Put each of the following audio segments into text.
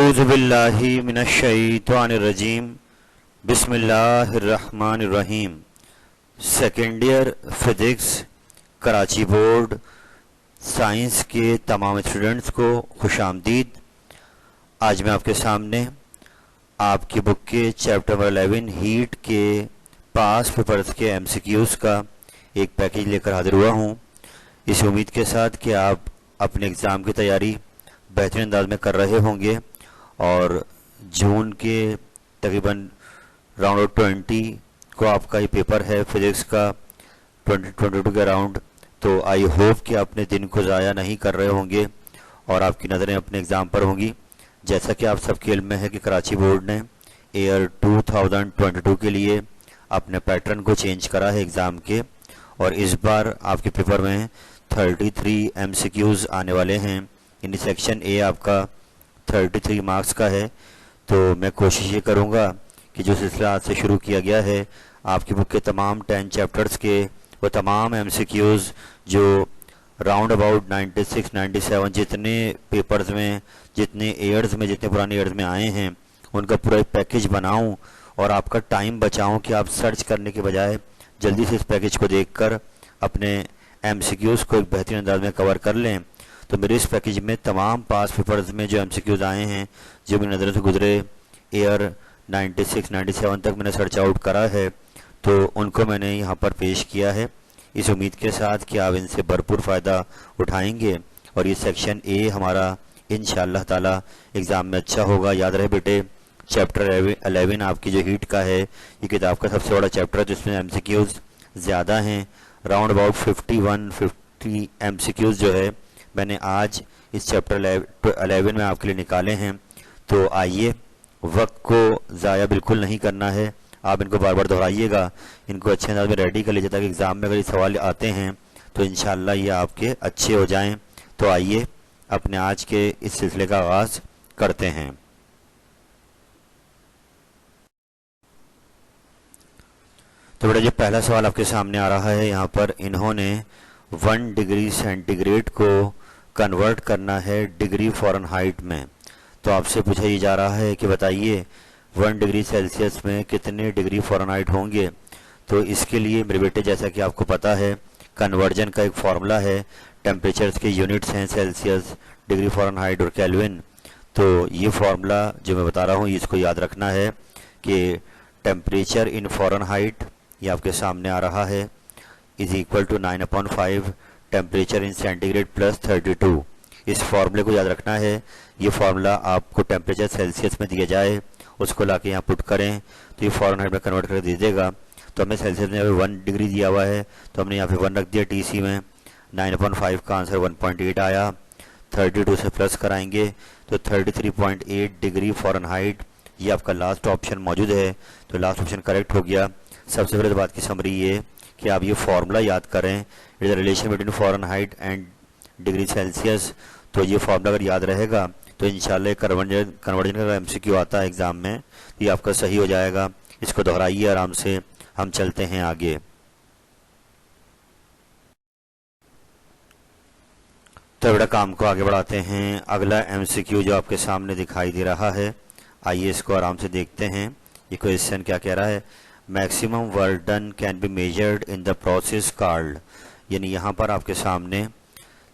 औज़ुबिल्लाहि मिनश्शैतानिर्रजीम बिस्मिल्लाहिर्रहमानिर्रहीम। Second year physics Karachi board science के तमाम स्टूडेंट्स को खुशामदीद। आज मैं आपके सामने आपकी बुक के चैप्टर नंबर 11 हीट के पास पेपर्स के एमसीक्यूज़ का एक पैकेज लेकर हाजिर हुआ हूँ, इस उम्मीद के साथ कि आप अपने एग्ज़ाम की तैयारी बेहतरीन अंदाज में कर रहे होंगे और जून के तकरीबन राउंड 20 को आपका ये पेपर है फिज़िक्स का 2022 के राउंड। तो आई होप कि अपने दिन को ज़ाया नहीं कर रहे होंगे और आपकी नज़रें अपने एग्ज़ाम पर होंगी। जैसा कि आप सबके इल्म में है कि कराची बोर्ड ने ईयर 2022 के लिए अपने पैटर्न को चेंज करा है एग्ज़ाम के, और इस बार आपके पेपर में 33 एमसीक्यूज़ आने वाले हैं। यानी सेक्शन ए आपका 33 मार्क्स का है। तो मैं कोशिश ये करूँगा कि जो सिलसिला आज से शुरू किया गया है आपकी बुक के तमाम 10 चैप्टर्स के वो तमाम एमसीक्यूज़ जो राउंड अबाउट 96, 97 जितने पेपर्स में, जितने ईयर्स में, जितने पुराने ईयर्स में आए हैं उनका पूरा एक पैकेज बनाऊं और आपका टाइम बचाऊं कि आप सर्च करने के बजाय जल्दी से इस पैकेज को देखकर अपने एमसीक्यूज़ को एक बेहतरीन अंदाज में कवर कर लें। तो मेरे इस पैकेज में तमाम पास पेपर्स में जो एमसीक्यूज़ आए हैं, जो मेरी नज़रों से गुजरे ईयर 96, 97 तक मैंने सर्च आउट करा है, तो उनको मैंने यहाँ पर पेश किया है इस उम्मीद के साथ कि आप इनसे भरपूर फ़ायदा उठाएंगे और ये सेक्शन ए हमारा इंशाअल्लाह ताला एग्ज़ाम में अच्छा होगा। याद रहे बेटे, चैप्टर 11 आपकी जो हीट का है ये किताब का सबसे बड़ा चैप्टर है जिसमें एमसीक्यूज़ ज़्यादा हैं। राउंड अबाउट 51-50 एमसीक्यूज़ जो है मैंने आज इस चैप्टर 11 में आपके लिए निकाले हैं। तो आइए, वक्त को ज़ाया बिल्कुल नहीं करना है, आप इनको बार बार दोहराइएगा, इनको अच्छे अंदाज में रेडी कर लीजिए ताकि एग्ज़ाम में अगर ये सवाल आते हैं तो इंशाअल्लाह ये आपके अच्छे हो जाएं। तो आइए अपने आज के इस सिलसिले का आगाज़ करते हैं। तो बेटा, जो पहला सवाल आपके सामने आ रहा है यहाँ पर इन्होंने 1 डिग्री सेंटीग्रेड को कन्वर्ट करना है डिग्री फ़ारेनहाइट में। तो आपसे पूछा ये जा रहा है कि बताइए 1 डिग्री सेल्सियस में कितने डिग्री फ़ारेनहाइट होंगे। तो इसके लिए मेरे बेटे, जैसा कि आपको पता है, कन्वर्जन का एक फार्मूला है, टेम्परेचर्स के यूनिट्स हैं सेल्सियस, डिग्री फ़ारेनहाइट और केल्विन। तो ये फार्मूला जो मैं बता रहा हूँ इसको याद रखना है कि टेम्परेचर इन फ़ारेनहाइट, ये आपके सामने आ रहा है, is equal to 9/5 temperature in centigrade plus 32। इस फार्मूले को याद रखना है। ये फार्मूला आपको टेम्परेचर सेल्सियस में दिया जाए उसको लाके यहाँ पुट करें तो ये फ़ारेनहाइट में कन्वर्ट करके दे देगा। तो हमें सेल्सियस में यहाँ पे 1 डिग्री दिया हुआ है तो हमने यहाँ पे 1 रख दिया टीसी में। 9/5 का आंसर 1.8 आया। 32 से प्लस कराएंगे तो 33.8 डिग्री फ़ारेनहाइट, ये आपका लास्ट ऑप्शन मौजूद है। तो लास्ट ऑप्शन करेक्ट हो गया। सबसे पहले तो बात की समरी ये कि आप ये फार्मूला याद करें, it is the relation between Fahrenheit and degree Celsius. तो ये फार्मूला अगर याद रहेगा तो इंशाल्लाह कन्वर्जन का एमसीक्यू आता है एग्ज़ाम में, ये आपका सही हो जाएगा। इसको दोहराइए आराम से, हम चलते हैं आगे। तो बड़ा काम को आगे बढ़ाते हैं। अगला एमसीक्यू जो आपके सामने दिखाई दे रहा है, आइए इसको आराम से देखते हैं। ये क्वेश्चन क्या कह रहा है, maximum work done can be measured in the process called. यानी यहाँ पर आपके सामने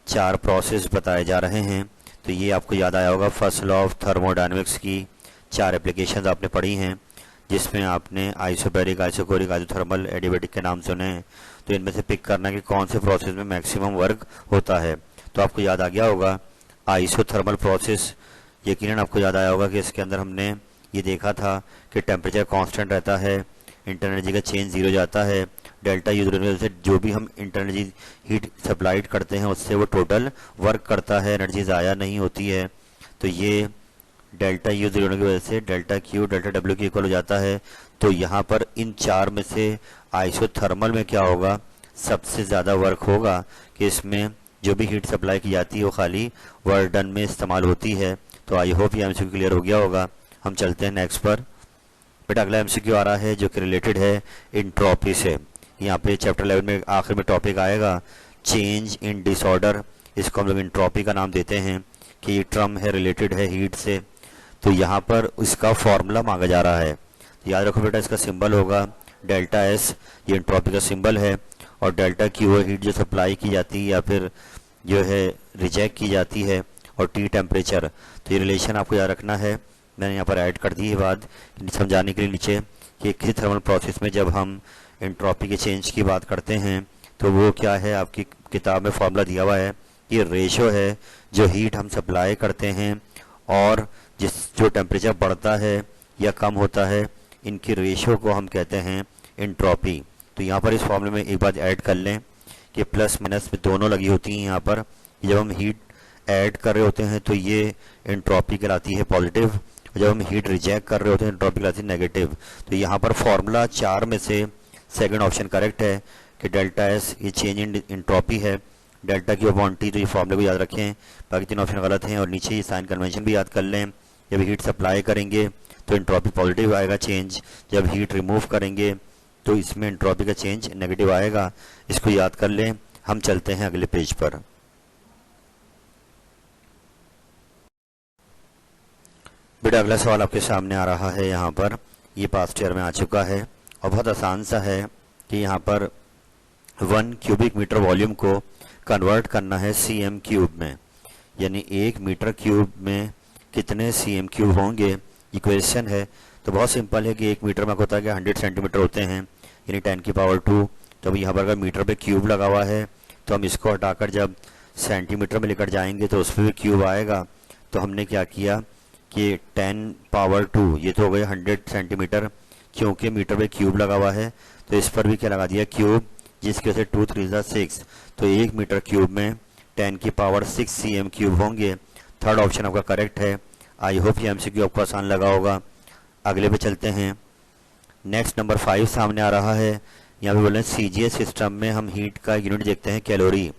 4 प्रोसेस बताए जा रहे हैं। तो ये आपको याद आया होगा फर्स्ट लॉ ऑफ थर्मोडायनेमिक्स की 4 एप्लीकेशंस आपने पढ़ी हैं, जिसमें आपने आइसोबैरिक, आइसोकोरिक, आइसोथर्मल, एडियाबैटिक के नाम सुने हैं। तो इनमें से पिक करना है कि कौन से प्रोसेस में मैक्सिमम वर्क होता है। तो आपको याद आ गया होगा आइसोथर्मल प्रोसेस, यकीनन आपको याद आया होगा कि इसके अंदर हमने ये देखा था कि टेम्परेचर कांस्टेंट रहता है, इंटरनल एनर्जी का चेंज 0 जाता है, डेल्टा यू ज़ीरो से जो भी हम इंटरनल एनर्जी हीट सप्लाइड करते हैं उससे वो टोटल वर्क करता है, एनर्जी ज़ाया नहीं होती है। तो ये डेल्टा यू ज़ीरो की वजह से डेल्टा क्यू डेल्टा डब्ल्यू के इक्वल हो जाता है। तो यहाँ पर इन 4 में से आइसोथर्मल में क्या होगा, सबसे ज़्यादा वर्क होगा कि इसमें जो भी हीट सप्लाई की जाती है वो खाली वर्क डन में इस्तेमाल होती है। तो आई होप ये एमसीक्यू क्लियर हो गया होगा। हम चलते हैं नेक्स्ट पर। बेटा, अगला एमसीक्यू आ रहा है जो कि रिलेटेड है इंट्रोपी से। यहाँ पे चैप्टर 11 में आखिर में टॉपिक आएगा चेंज इन डिसऑर्डर। इसको हम लोग इंट्रोपी का नाम देते हैं कि ये टर्म है, रिलेटेड है हीट से। तो यहाँ पर इसका फॉर्मूला मांगा जा रहा है। तो याद रखो बेटा, इसका सिंबल होगा डेल्टा एस, ये एंट्रोपी का सिंबल है, और डेल्टा क्यू है हीट जो सप्लाई की जाती है या फिर जो है रिजेक्ट की जाती है, और टी टेम्परेचर। तो ये रिलेशन आपको याद रखना है। मैंने यहाँ पर ऐड कर दी है बात समझाने के लिए नीचे कि किसी थर्मल प्रोसेस में जब हम एंट्रोपी के चेंज की बात करते हैं तो वो क्या है, आपकी किताब में फॉर्मूला दिया हुआ है। ये रेशो है जो हीट हम सप्लाई करते हैं और जो टेम्परेचर बढ़ता है या कम होता है, इनकी रेशो को हम कहते हैं एंट्रोपी। तो यहाँ पर इस फॉर्मूले में एक बात ऐड कर लें कि प्लस माइनस में दोनों लगी होती हैं। यहाँ पर जब हम हीट ऐड कर रहे होते हैं तो ये एंट्रोपी कहलाती है पॉजिटिव, जब हम हीट रिजेक्ट कर रहे होते हैं एंट्रोपी कहलाती है नेगेटिव। तो यहाँ पर फॉर्मूला 4 में से सेकंड ऑप्शन करेक्ट है कि डेल्टा एस ये चेंज इन एंट्रोपी है, डेल्टा क्यू अपॉन टी। तो ये फॉर्मूले को याद रखें, बाकी 3 ऑप्शन गलत हैं। और नीचे ये साइन कन्वेंशन भी याद कर लें। जब हीट सप्लाई करेंगे तो एंट्रोपी पॉजिटिव आएगा चेंज, जब हीट रिमूव करेंगे तो इसमें एंट्रोपी का चेंज नेगेटिव आएगा। इसको याद कर लें। हम चलते हैं अगले पेज पर। बेटा अगला सवाल आपके सामने आ रहा है। यहाँ पर ये पास्ट ईयर में आ चुका है और बहुत आसान सा है कि यहाँ पर 1 क्यूबिक मीटर वॉल्यूम को कन्वर्ट करना है cm क्यूब में, यानी 1 मीटर क्यूब में कितने cm क्यूब होंगे, इक्वेशन है। तो बहुत सिंपल है कि 1 मीटर में होता है कि 100 सेंटीमीटर होते हैं, यानी 10 की पावर 2। तो अब यहाँ पर अगर मीटर पे क्यूब लगा हुआ है तो हम इसको हटाकर जब सेंटीमीटर में लेकर जाएंगे तो उस पर भी क्यूब आएगा। तो हमने क्या किया कि 10 पावर 2 ये तो हो गए 100 सेंटीमीटर, क्योंकि मीटर पे क्यूब लगा हुआ है तो इस पर भी क्या लगा दिया क्यूब, जिसकी वजह से 2 3 ज़ा 6। तो 1 मीटर क्यूब में 10 की पावर 6 cm क्यूब होंगे। थर्ड ऑप्शन आपका करेक्ट है। आई होप ये MCQ आपको आसान लगा होगा। अगले पे चलते हैं। नेक्स्ट नंबर 5 सामने आ रहा है। यहाँ पे बोले CGS सिस्टम में हम हीट का यूनिट देखते हैं कैलोरी।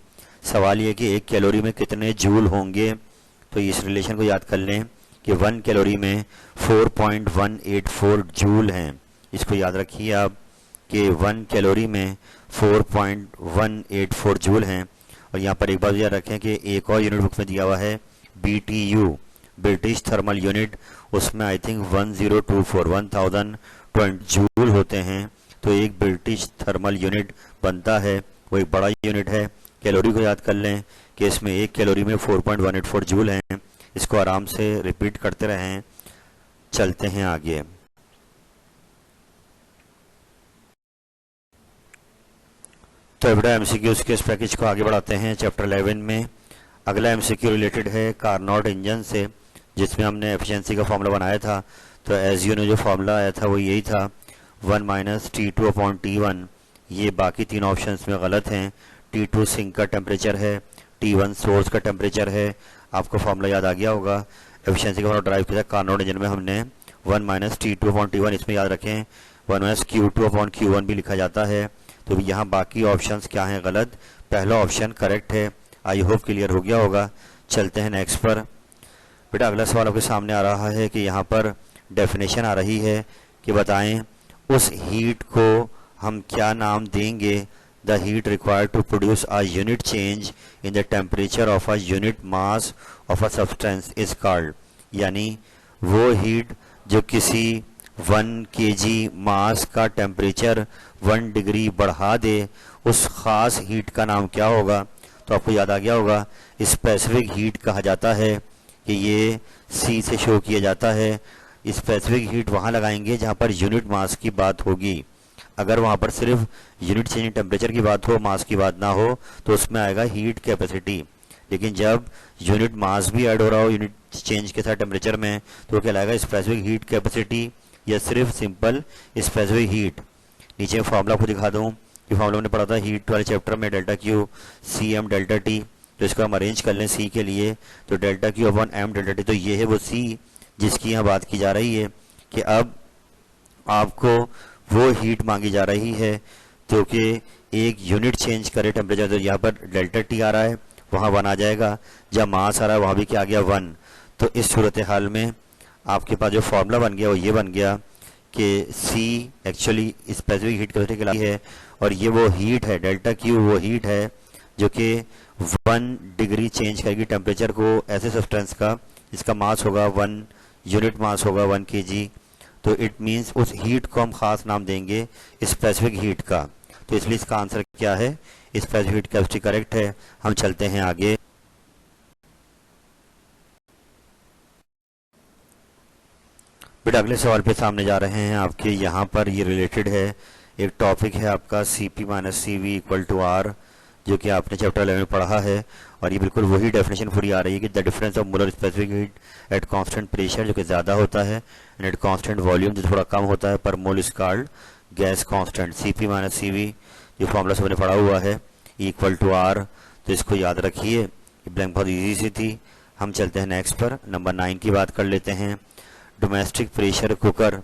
सवाल ये कि 1 कैलोरी में कितने जूल होंगे। तो इस रिलेशन को याद कर लें कि 1 कैलोरी में 4.184 जूल हैं। इसको याद रखिए आप कि 1 कैलोरी में 4.184 जूल हैं। और यहाँ पर एक बात याद रखें कि एक और यूनिट बुक में दिया हुआ है BTU, ब्रिटिश थर्मल यूनिट, उसमें आई थिंक 1020 जूल होते हैं। तो एक ब्रिटिश थर्मल यूनिट बनता है, वो एक बड़ा यूनिट है। कैलोरी को याद कर लें कि इसमें 1 कैलोरी में 4.184 जूल हैं। इसको आराम से रिपीट करते रहें। चलते हैं आगे। तो बेटा MCQ के इस पैकेज को आगे बढ़ाते हैं चैप्टर 11 में। अगला MCQ रिलेटेड है कार्नोट इंजन से, जिसमें हमने एफिशिएंसी का फॉर्मूला बनाया था। तो एज यू ने जो फॉर्मूला आया था वो यही था 1 माइनस T2 अपॉन T1। ये बाकी 3 ऑप्शंस में गलत हैं। T2 सिंक का टेम्परेचर है, T1 सोर्स का टेम्परेचर है। आपको फॉर्मूला याद आ गया होगा। एफिशिएंसी का फॉर्मूला ड्राइव किया था कार्नोट इंजन में हमने 1 माइनस T2 अपॉन T1। इसमें याद रखें 1 माइनस Q2 अपॉन Q1 भी लिखा जाता है। तो यहाँ बाकी ऑप्शंस क्या हैं गलत, पहला ऑप्शन करेक्ट है। आई होप क्लियर हो गया होगा। चलते हैं नेक्स्ट पर। बेटा अगला सवाल आपके सामने आ रहा है कि यहाँ पर डेफिनेशन आ रही है कि बताएं उस हीट को हम क्या नाम देंगे। The heat required to produce a unit change in the temperature of a unit mass of a substance is called, यानी वो हीट जो किसी 1 kg मास का टेम्परेचर 1 डिग्री बढ़ा दे, उस ख़ास हीट का नाम क्या होगा। तो आपको याद आ गया होगा स्पेसिफिक हीट कहा जाता है कि ये C से शो किया जाता है। स्पेसिफिक हीट वहाँ लगाएंगे जहाँ पर यूनिट मास की बात होगी। अगर वहाँ पर सिर्फ यूनिट चेंज टेम्परेचर की बात हो, मास की बात ना हो, तो उसमें आएगा हीट कैपेसिटी। लेकिन जब यूनिट मास भी ऐड हो रहा हो यूनिट चेंज के साथ टेम्परेचर में, तो वो कहलाएगा स्पेसिफिक हीट कैपेसिटी या सिर्फ सिंपल स्पेसिफिक हीट। नीचे फॉर्मूला आपको दिखा दूँ कि फॉर्मूला हमने पढ़ा था हीट वाले चैप्टर में, delta Q CM delta T. तो इसको हम अरेंज कर लें C के लिए, तो delta Q upon M delta T. तो ये है वो C जिसकी यहाँ बात की जा रही है कि अब आपको वो हीट मांगी जा रही है जो कि एक यूनिट चेंज करे टेम्परेचर। तो यहाँ पर डेल्टा टी आ रहा है, वहाँ 1 आ जाएगा। जब मास आ रहा है वहाँ भी क्या आ गया 1। तो इस सूरत हाल में आपके पास जो फॉर्मूला बन गया वो ये बन गया कि C actually specific heat capacity कहलाती है, और ये वो हीट है, डेल्टा क्यू वो हीट है जो कि 1 डिग्री चेंज करेगी टेम्परेचर को ऐसे सब्सटेंस का जिसका मास होगा 1 यूनिट मास होगा 1 kg। तो इट मीन्स उस हीट को हम खास नाम देंगे स्पेसिफिक हीट का। तो इसलिए इसका आंसर क्या है, स्पेसिफिक हीट कैपेसिटी करेक्ट है। हम चलते हैं आगे। बेटा अगले सवाल पे सामने जा रहे हैं आपके। यहाँ पर ये रिलेटेड है, एक टॉपिक है आपका Cp minus C V equal to R, जो कि आपने चैप्टर 11 में पढ़ा है। और ये बिल्कुल वही डेफिनेशन पूरी आ रही है कि the difference of molar specific heat at constant pressure, जो कि ज़्यादा होता है, एंड एट कांस्टेंट वॉल्यूम, जो थोड़ा कम होता है, पर mole is called gas constant. Cp minus C V जो फॉर्मूला सबने पढ़ा हुआ है, इक्वल टू आर। तो इसको याद रखिए, ये ब्लैंक बहुत ईजी सी थी। हम चलते हैं नेक्स्ट पर, नंबर 9 की बात कर लेते हैं। Domestic pressure cooker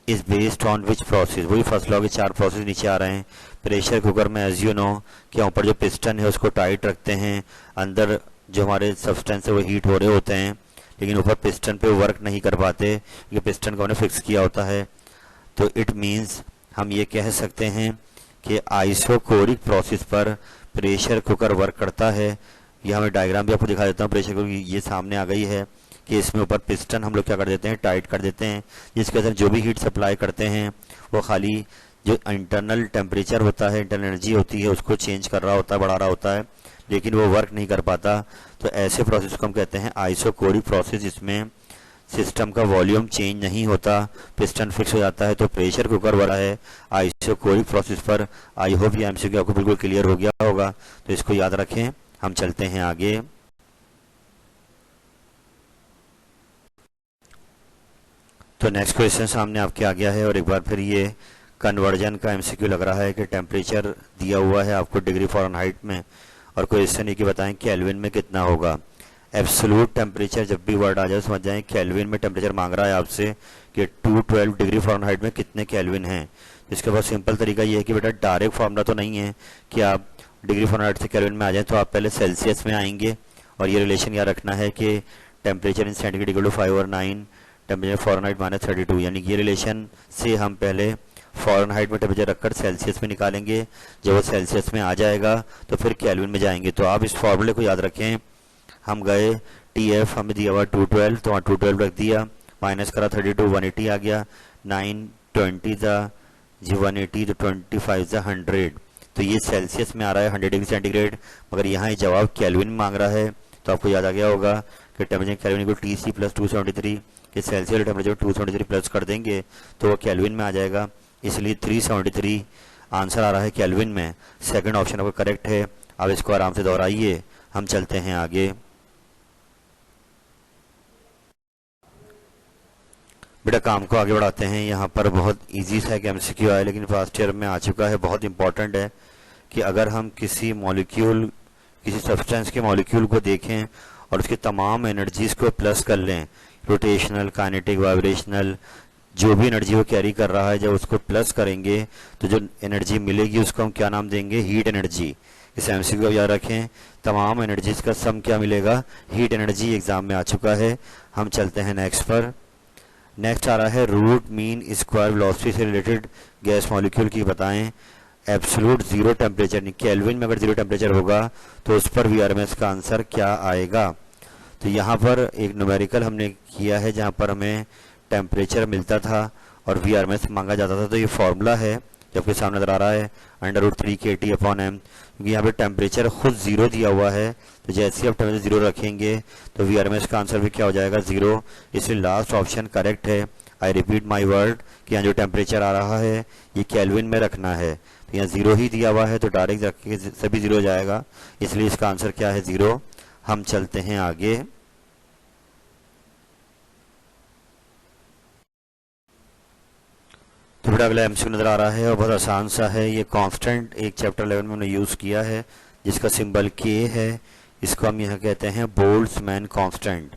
is based on which process. वही फर्स्ट लॉ के 4 प्रोसेस नीचे आ रहे हैं। प्रेशर कुकर में एज यू नो कि ऊपर जो पिस्टन है उसको टाइट रखते हैं, अंदर जो हमारे सब्सटेंस है वो हीट हो रहे होते हैं, लेकिन ऊपर पिस्टन पे वर्क नहीं कर पाते क्योंकि पिस्टन को उन्हें फिक्स किया होता है। तो इट मीन्स हम ये कह सकते हैं कि आइसोकोरिक प्रोसेस पर प्रेशर कुकर वर्क करता है। ये हमें डायग्राम भी आपको दिखा देता हूँ। प्रेशर कुकर ये सामने आ गई है कि इसमें ऊपर पिस्टन हम लोग क्या कर देते हैं, टाइट कर देते हैं, जिसके अंदर जो भी हीट सप्लाई करते हैं वो खाली जो इंटरनल टेम्परेचर होता है, इंटरनल एनर्जी होती है, उसको चेंज कर रहा होता है, बढ़ा रहा होता है, लेकिन वो वर्क नहीं कर पाता। तो ऐसे प्रोसेस को हम कहते हैं आइसोकोरिक प्रोसेस, जिसमें सिस्टम का वॉल्यूम चेंज नहीं होता, पिस्टन फिक्स हो जाता है। तो प्रेशर कुकर वाला है आइसोकोरिक प्रोसेस पर। आई होप ये एमसीक्यू आपको बिल्कुल क्लियर हो गया होगा, तो इसको याद रखें। हम चलते हैं आगे। तो नेक्स्ट क्वेश्चन सामने आपके आ गया है, और एक बार फिर ये कन्वर्जन का एमसीक्यू लग रहा है कि टेम्परेचर दिया हुआ है आपको डिग्री फ़ारेनहाइट में, और क्वेश्चन ये कि बताएं केल्विन में कितना होगा। एब्सोल्यूट टेम्परेचर जब भी वर्ड आ जाए समझ जाएं केल्विन में टेम्परेचर मांग रहा है आपसे कि 212 डिग्री फ़ारेनहाइट में कितने केल्विन हैं। इसके बाद सिंपल तरीका ये है कि बेटा डायरेक्ट फार्मूला तो नहीं है कि आप डिग्री फ़ारेनहाइट से केल्विन में आ जाएं, तो आप पहले सेल्सियस में आएंगे, और ये रिलेशन याद रखना है कि temperature in centigrade equal to 5/9 temperature Fahrenheit -32, यानी कि ये रिलेशन से हम पहले फ़ारेनहाइट में टेम्परेचर रखकर सेल्सियस में निकालेंगे। जब वो सेल्सियस में आ जाएगा तो फिर केल्विन में जाएंगे। तो आप इस फॉर्मूले को याद रखें। हम गए TF हमें दिया हुआ 212, तो वहाँ 212 रख दिया, माइनस करा 32, 180 आ गया, 9 20 जी 180, तो 25 100। तो ये सेल्सियस में आ रहा है 100 डिग्री सेंटीग्रेड, मगर यहाँ ये जवाब केल्विन में मांग रहा है। तो आपको याद आ गया होगा कि टेम्परेचर केल्विन को TC प्लस 273 कि सेल्सियस टेम्परेचर 273 प्लस कर देंगे तो वो केल्विन में आ जाएगा, इसलिए 373 आंसर आ रहा है केल्विन में। सेकंड ऑप्शन आपका करेक्ट है। अब इसको आराम से दोहराइए। हम चलते हैं आगे। बेटा काम को आगे बढ़ाते हैं। यहाँ पर बहुत इजी सा एक एमसीक्यू है, लेकिन फर्स्ट ईयर में आ चुका है, बहुत इंपॉर्टेंट है कि अगर हम किसी मॉलिक्यूल, किसी सब्सटेंस के मॉलिक्यूल को देखें और उसकी तमाम एनर्जीज को प्लस कर लें, रोटेशनल, काइनेटिक, वाइब्रेशनल, जो भी एनर्जी वो कैरी कर रहा है, जब उसको प्लस करेंगे तो जो एनर्जी मिलेगी उसको हम क्या नाम देंगे, हीट एनर्जी। इस एमसीक्यू को याद रखें, तमाम एनर्जीज का सम क्या मिलेगा, हीट एनर्जी। एग्जाम में आ चुका है। हम चलते हैं नेक्स्ट पर। नेक्स्ट आ रहा है रूट मीन स्क्वायर वेलोसिटी से रिलेटेड गैस मॉलिक्यूल की बताएं। एब्सोल्यूट जीरो टेम्परेचर, नहीं केल्विन में अगर जीरो टेम्परेचर होगा तो उस पर VRMS का आंसर क्या आएगा। तो यहाँ पर एक न्यूमेरिकल हमने किया है जहाँ पर हमें टेम्परेचर मिलता था और VRMS मांगा जाता था। तो ये फॉर्मूला है जो आपके सामने नजर आ रहा है, √3 kT/m, क्योंकि यहाँ पे टेम्परेचर खुद जीरो दिया हुआ है। तो जैसे ही आप टेम्परेचर जीरो रखेंगे तो VRMS का आंसर भी क्या हो जाएगा, जीरो। इसलिए लास्ट ऑप्शन करेक्ट है। आई रिपीट माई वर्ड कि यहाँ जो टेम्परेचर आ रहा है ये केल्विन में रखना है। तो यहाँ जीरो ही दिया हुआ है तो डायरेक्ट रख के सभी जीरो हो जाएगा, इसलिए इसका आंसर क्या है, जीरो। हम चलते हैं आगे। तो बेटा अगला एमसीक्यू नजर आ रहा है और बहुत आसान सा है। ये कांस्टेंट एक चैप्टर 11 में हमने यूज किया है जिसका सिंबल K है। इसको हम यहाँ कहते हैं बोल्ट्जमैन कांस्टेंट,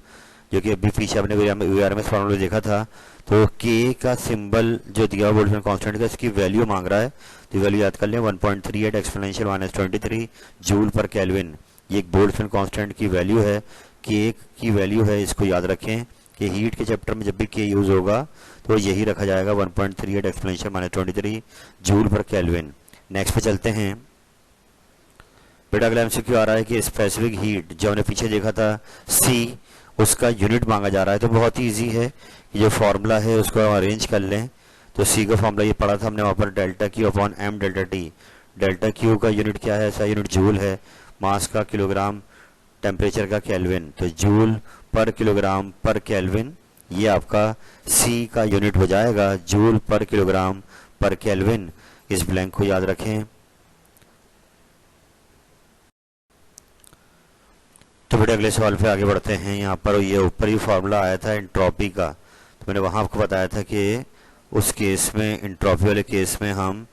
जो कि अभी पीछे आपने VRMS फॉर्मूला देखा था। तो K का सिंबल जो दिया हुआ बोल्ट्जमैन कांस्टेंट का, इसकी वैल्यू मांग रहा है। तो वैल्यू याद कर लें, 1.38 एक्सपोनेंशियल -23 जूल पर केल्विन। ये एक बोल्ट्जमैन कांस्टेंट की वैल्यू है, K की वैल्यू है। इसको याद रखें कि हीट के चैप्टर में जब भी K यूज होगा तो यही रखा जाएगा, 1.38 एक्सपोनेंशियल -23 जूल पर केल्विन। नेक्स्ट पे चलते हैं। बेटा अगला एमसीक्यू आ रहा है कि स्पेसिफिक हीट जो हमने पीछे देखा था C, उसका यूनिट मांगा जा रहा है। तो बहुत ही ईजी है, ये जो फॉर्मूला है उसको हम अरेंज कर लें। तो सी का फॉर्मूला ये पढ़ा था हमने वहाँ पर, delta Q upon M delta T. Delta Q का यूनिट क्या है, ऐसा यूनिट जूल है, मास का किलोग्राम, टेम्परेचर का केल्विन, तो joule per kilogram per kelvin ये आपका सी का यूनिट हो जाएगा, joule per kilogram per kelvin. इस ब्लैंक को याद रखें। तो बेटे अगले सवाल पे आगे बढ़ते हैं। यहाँ पर ये ऊपर ही फॉर्मूला आया था एंट्रोपी का, तो मैंने वहाँ आपको बताया था कि उस केस में, एंट्रोपी वाले केस में हम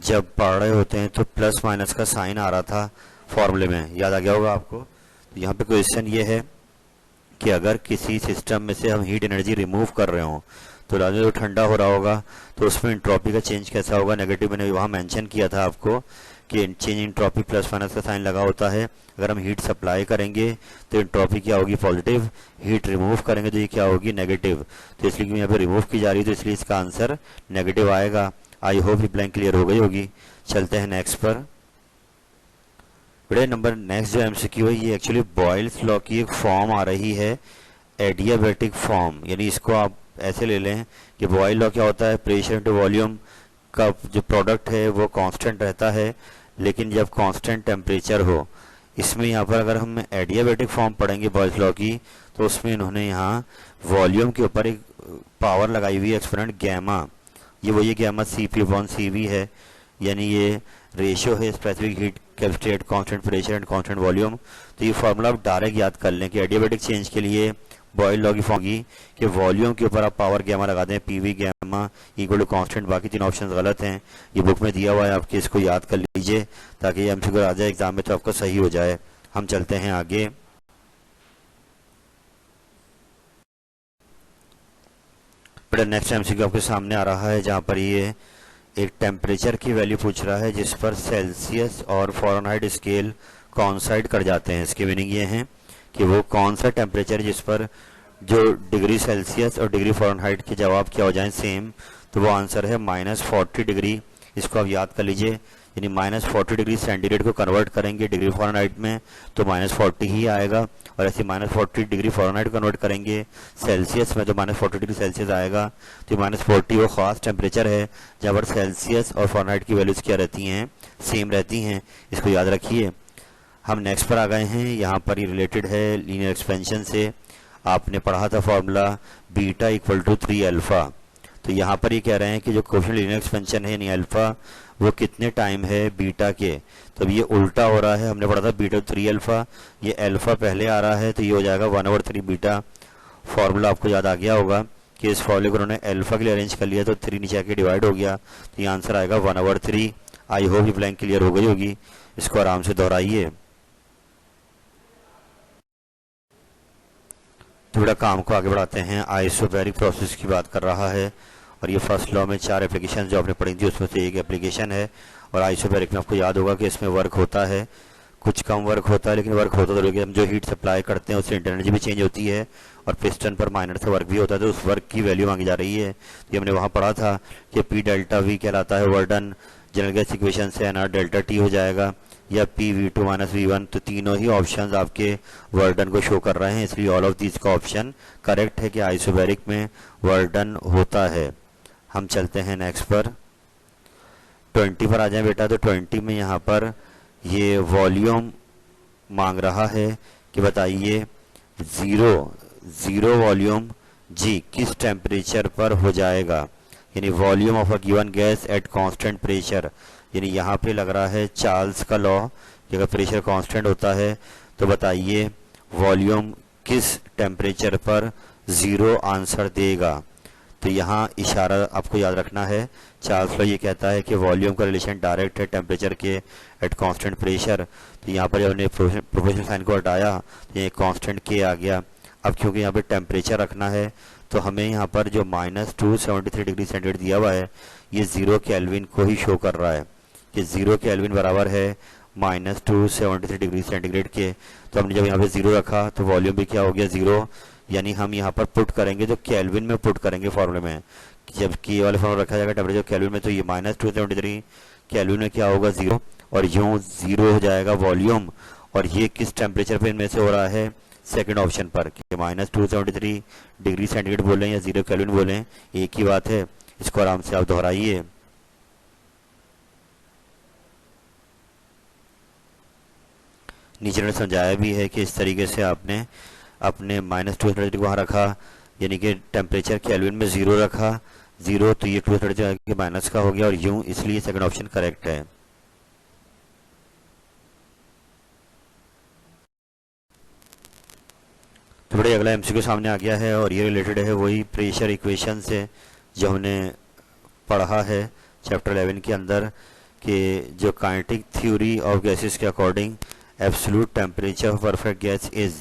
जब पढ़ रहे होते हैं तो प्लस माइनस का साइन आ रहा था फॉर्मूले में, याद आ गया होगा आपको। तो यहाँ पे क्वेश्चन ये है कि अगर किसी सिस्टम में से हम हीट एनर्जी रिमूव कर रहे हो तो लाजमी जो ठंडा हो रहा होगा तो उसमें एंट्रोपी का चेंज कैसा होगा, नेगेटिव। मैंने वहाँ मेंशन किया था आपको कि चेंज एंट्रोपी प्लस माइनस का साइन लगा होता है। अगर हम हीट सप्लाई करेंगे तो एंट्रोपी क्या होगी, पॉजिटिव, हीट रिमूव करेंगे तो ये क्या होगी, नेगेटिव। तो इसलिए यहाँ पे रिमूव की जा रही है तो इसलिए इसका आंसर नेगेटिव आएगा। आई होप ये ब्लैंक क्लियर हो गई होगी। चलते हैं नेक्स्ट पर। बेटे नंबर नेक्स्ट जो एमसीक्यू है ये एक्चुअली बॉयल्स लॉ की एक फॉर्म आ रही है, एडियाबैटिक फॉर्म। यानी इसको आप ऐसे ले लें कि बॉयल लॉ क्या होता है, प्रेशर इनटू वॉल्यूम का जो प्रोडक्ट है वो कांस्टेंट रहता है, लेकिन जब कांस्टेंट टेम्परेचर हो। इसमें यहाँ पर अगर हम एडियाबैटिक फॉर्म पढ़ेंगे बॉयल्स लॉ की तो उसमें इन्होंने यहाँ वॉल्यूम के ऊपर एक पावर लगाई हुई है, एक्सपोनेंट गैमा। ये वही गैमा CP अपॉन CV है, यानी ये रेशियो है specific heat capacity, constant pressure and constant volume. तो ये फॉर्मूला आप डायरेक्ट याद कर लें कि एडियाबैटिक चेंज के लिए बॉयल लॉ की फॉर्म की कि वॉल्यूम के ऊपर आप पावर गैमा लगा दें, PV gamma equal to constant. बाकी तीन ऑप्शंस गलत हैं, ये बुक में दिया हुआ है, आपके इसको याद कर लीजिए ताकि ये एमसीक्यू आ जाए एग्जाम में तो आपका सही हो जाए। हम चलते हैं आगे। बड़ा नेक्स्ट एमसीक्यू आपके सामने आ रहा है जहाँ पर ये एक टेम्परेचर की वैल्यू पूछ रहा है जिस पर सेल्सियस और फ़ारेनहाइट स्केल कॉन्साइड कर जाते हैं। इसकी मीनिंग ये है कि वो कौन सा टेम्परेचर जिस पर जो डिग्री सेल्सियस और डिग्री फ़ारेनहाइट के जवाब क्या हो जाए सेम, तो वो आंसर है -40 डिग्री। इसको आप याद कर लीजिए, यानी -40 डिग्री सेंटीग्रेड को कन्वर्ट करेंगे डिग्री फ़ारेनहाइट में तो -40 ही आएगा, और ऐसे -40 डिग्री फ़ारेनहाइट कन्वर्ट करेंगे सेल्सियस में तो -40 डिग्री सेल्सियस आएगा। तो -40 वो ख़ास टेम्परेचर है जहाँ पर सेल्सियस और फ़ारेनहाइट की वैल्यूज़ क्या रहती हैं, सेम रहती हैं। इसको याद रखिए। हम नेक्स्ट पर आ गए हैं। यहाँ पर ये रिलेटेड है लीनियर एक्सपेंशन से। आपने पढ़ा था formula beta equal to 3 alpha. तो यहाँ पर ये कह रहे हैं कि जो कोएफिशिएंट लीनियर एक्सपेंशन है यानी अल्फ़ा वो कितने टाइम है बीटा के। तो अब ये उल्टा हो रहा है, हमने पढ़ा था बीटा 3 अल्फ़ा, ये अल्फ़ा पहले आ रहा है तो ये हो जाएगा 1/3 बीटा। फॉर्मूला आपको याद आ गया होगा कि इस फॉर्मूले को उन्होंने अल्फ़ा के लिए अरेंज कर लिया तो 3 नीचे आके डिवाइड हो गया, तो ये आंसर आएगा 1/3। आई होप ये ब्लैंक क्लियर हो गई होगी। इसको आराम से दोहराइए। थोड़ा काम को आगे बढ़ाते हैं। आइसोबैरिक प्रोसेस की बात कर रहा है और ये फर्स्ट लॉ में 4 एप्लीकेशन जो आपने पढ़ी थी उसमें से एक एप्लीकेशन है। और आइसोबैरिक में आपको याद होगा कि इसमें वर्क होता है, कुछ कम वर्क होता है लेकिन वर्क होता जरूर है। हम जो हीट सप्लाई करते हैं उससे एनर्जी भी चेंज होती है और पिस्टन पर माइनर से वर्क भी होता है, तो उस वर्क की वैल्यू मांगी जा रही है। तो हमने वहाँ पढ़ा था कि P डेल्टा V कहलाता है work done, general gas equation से NR डेल्टा T हो जाएगा, या PV2 - V1। तो तीनों ही ऑप्शंस आपके वर्क डन को शो कर रहे हैं, इसलिए ऑल ऑफ दिस का ऑप्शन करेक्ट है कि आइसोबैरिक में वर्क डन होता है। हम चलते हैं नेक्स्ट पर। 20 पर आ जाए बेटा। तो 20 में यहाँ पर ये वॉल्यूम मांग रहा है कि बताइए ज़ीरो वॉल्यूम G किस टेम्परेचर पर हो जाएगा, यानी volume of a given gas at constant pressure. यानी यहाँ पे लग रहा है चार्ल्स का लॉ कि अगर प्रेशर कांस्टेंट होता है तो बताइए वॉल्यूम किस टेम्परेचर पर 0 आंसर देगा। तो यहाँ इशारा आपको याद रखना है, चार्ल्स लॉ ये कहता है कि वॉल्यूम का रिलेशन डायरेक्ट है टेम्परेचर के एट कांस्टेंट प्रेशर। तो यहाँ पर जब हमने प्रोपोर्शनल साइन को हटाया तो ये कांस्टेंट के आ गया। अब क्योंकि यहाँ पे टेम्परेचर रखना है तो हमें यहाँ पर जो -273 डिग्री सेंटीग्रेड दिया हुआ है ये 0 केल्विन को ही शो कर रहा है कि 0 केल्विन बराबर है -273 डिग्री सेंटीग्रेड के। तो हमने जब यहाँ पे 0 रखा तो वॉल्यूम भी क्या हो गया 0, यानी हम यहाँ पर पुट करेंगे तो केल्विन में पुट करेंगे फॉर्मूले में। जब के वाले फॉर्मूला रखा जाएगा टेम्परेचर केल्विन में तो ये -273 केल्विन में क्या होगा 0, और यूँ 0 हो जाएगा वॉल्यूम। और ये किस टेम्परेचर पे इनमें से हो रहा है सेकंड ऑप्शन पर कि -273 डिग्री सेंटीग्रेड बोलें या 0 केल्विन बोलें, एक ही बात है। इसको आराम से आप दोहराइए। नीचे ने समझाया भी है कि इस तरीके से आपने अपने -273 को वहाँ रखा, यानी कि टेम्परेचर केल्विन में 0 रखा, 0 तो ये 273 माइनस का हो गया और यूं, इसलिए सेकंड ऑप्शन करेक्ट है। तो बड़े अगला एमसीक्यू सामने आ गया है और ये रिलेटेड है वही प्रेशर इक्वेशन से जो हमने पढ़ा है चैप्टर 11 के अंदर, कि जो काइनेटिक थ्योरी ऑफ गैसेस के according absolute temperature of perfect gas is,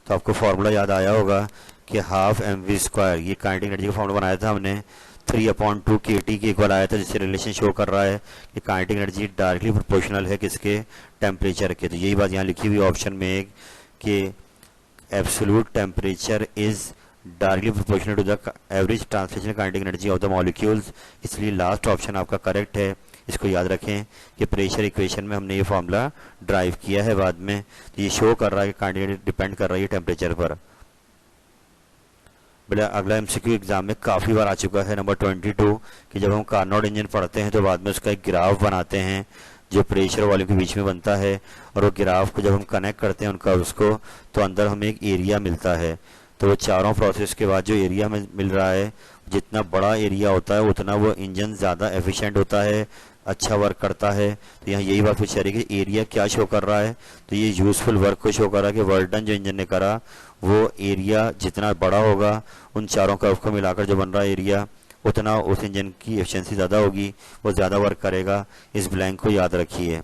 तो आपको फार्मूला याद आया होगा कि ½ mv², ये काइनेटिक एनर्जी का फार्मूला बनाया था हमने, 3/2 kT के इक्वल आया था, जिससे रिलेशन शो कर रहा है कि काइनेटिक एनर्जी डायरेक्टली प्रोपोर्शनल है किसके, टेम्परेचर के। तो यही बात यहाँ लिखी हुई ऑप्शन में एक कि absolute temperature is directly proportional to the average translation kinetic energy of the molecules, इसलिए लास्ट ऑप्शन आपका करेक्ट है। इसको याद रखें कि प्रेशर इक्वेशन में हमने ये फॉर्मूला ड्राइव किया है बाद में, तो ये शो कर रहा है कि काइनेटिक एनर्जी डिपेंड कर रही है टेम्परेचर पर। बड़ा अगला एमसीक्यू एग्जाम में काफ़ी बार आ चुका है, नंबर 22, कि जब हम कार्नोट इंजन पढ़ते हैं तो बाद में उसका एक ग्राफ बनाते हैं जो प्रेशर वॉल्यूम के बीच में बनता है, और वो ग्राफ को जब हम कनेक्ट करते हैं उनका उसको, तो अंदर हमें एक एरिया मिलता है। तो वो चारों प्रोसेस के बाद जो एरिया में मिल रहा है, जितना बड़ा एरिया होता है उतना वो इंजन ज़्यादा एफिशिएंट होता है, अच्छा वर्क करता है। तो यहाँ यही बात पूछ रही है कि एरिया क्या शो कर रहा है, तो ये यूजफुल वर्क को शो कर रहा है कि वर्क डन जो इंजन ने करा वो एरिया जितना बड़ा होगा, उन चारों कर्व को मिलाकर जो बन रहा है एरिया, उतना उस इंजन की एफिशिएंसी ज़्यादा होगी, वो ज़्यादा वर्क करेगा। इस ब्लैंक को याद रखिए।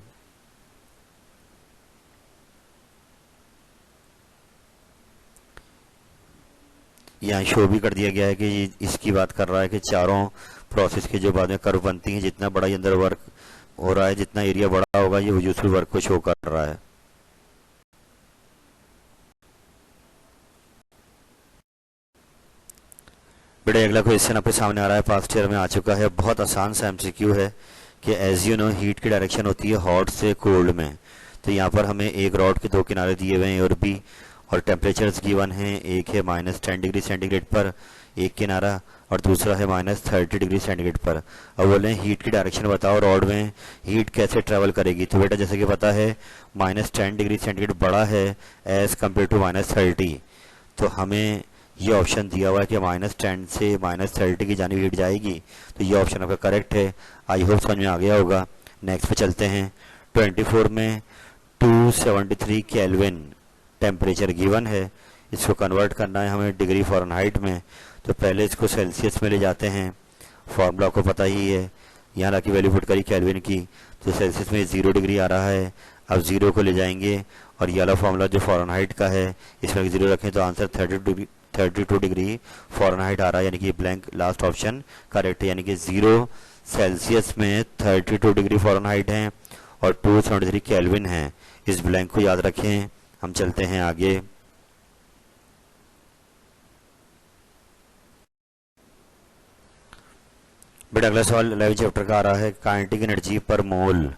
यहाँ शो भी कर दिया गया है कि इसकी बात कर रहा है कि चारों प्रोसेस के जो बाद में कर्व बनती हैं, जितना बड़ा अंदर वर्क हो रहा है, जितना एरिया बड़ा होगा, ये यूजफुल वर्क को शो कर रहा है। बेटे अगला क्वेश्चन आपके सामने आ रहा है, पास्ट ईयर में आ चुका है, बहुत आसान सा एमसीक्यू है कि एज यू नो हीट की डायरेक्शन होती है हॉट से कोल्ड में। तो यहाँ पर हमें एक रॉड के दो किनारे दिए हुए हैं और बी, और टेम्परेचर्स गिवन हैं, एक है -10 डिग्री सेंटीग्रेड पर एक किनारा और दूसरा है -30 डिग्री सेंटीग्रेड पर। अब बोले हीट की डायरेक्शन बताओ, रॉड में हीट कैसे ट्रेवल करेगी। तो बेटा जैसे कि पता है -10 डिग्री सेंटीग्रेड बड़ा है एज कम्पेयर टू -30, तो हमें ये ऑप्शन दिया हुआ है कि -10 से -30 की जानिब हीट जाएगी, तो ये ऑप्शन आपका करेक्ट है। आई होप समझ में आ गया होगा। नेक्स्ट पे चलते हैं। 24 में 273 केल्विन टेम्परेचर गिवन है, इसको कन्वर्ट करना है हमें डिग्री फ़ारेनहाइट में। तो पहले इसको सेल्सियस में ले जाते हैं, फार्मूला आपको पता ही है, यहाँ रखी वैल्यू पुट करी केल्विन की, तो सेल्सियस में 0 डिग्री आ रहा है। अब 0 को ले जाएंगे और ये वाला फार्मूला जो फ़ारेनहाइट का है इसमें 0 रखें तो आंसर 32 डिग्री फ़ारेनहाइट आ रहा है, यानी कि ब्लैंक लास्ट ऑप्शन करेक्ट है। यानी कि 0 सेल्सियस में 32 डिग्री फ़ारेनहाइट है और 273 केल्विन है। इस ब्लैंक को याद रखें। हम चलते हैं आगे। बेटा अगला सवाल 11 चैप्टर का आ रहा है, काइनेटिक एनर्जी पर मोल।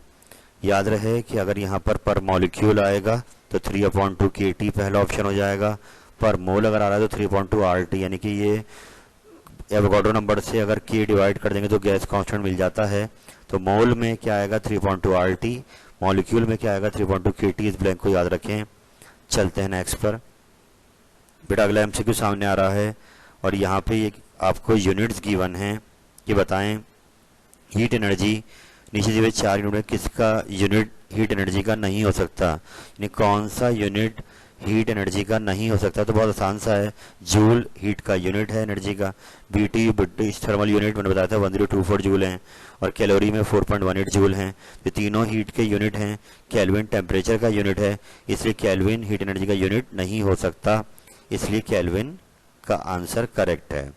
याद रहे कि अगर यहाँ पर मॉलिक्यूल आएगा तो 3/2 kT पहला ऑप्शन हो जाएगा, पर मोल अगर आ रहा है तो 3/2 RT, यानी कि ये एवोगाड्रो नंबर से अगर k डिवाइड कर देंगे तो गैस कांस्टेंट मिल जाता है। तो मोल में क्या आएगा 3/2 RT, मॉलिक्यूल में क्या आएगा 3/2 kT। इस ब्लैंक को याद रखें। चलते हैं नेक्स्ट पर। बेटा अगला एमसीक्यू सामने आ रहा है और यहाँ पे ये आपको यूनिट्स गिवन हैं कि बताएं हीट एनर्जी, नीचे दिए हुए 4 यूनिट में किसका यूनिट हीट एनर्जी का नहीं हो सकता, यानी कौन सा यूनिट हीट एनर्जी का नहीं हो सकता। तो बहुत आसान सा है, जूल हीट का यूनिट है एनर्जी का, बीटी ब्रिटिश थर्मल यूनिट मैंने बताया था 1024 जूल हैं, और कैलोरी में 4.18 जूल हैं। ये तीनों हीट के यूनिट हैं। केल्विन टेम्परेचर का यूनिट है, इसलिए केल्विन हीट एनर्जी का यूनिट नहीं हो सकता, इसलिए केल्विन का आंसर करेक्ट है।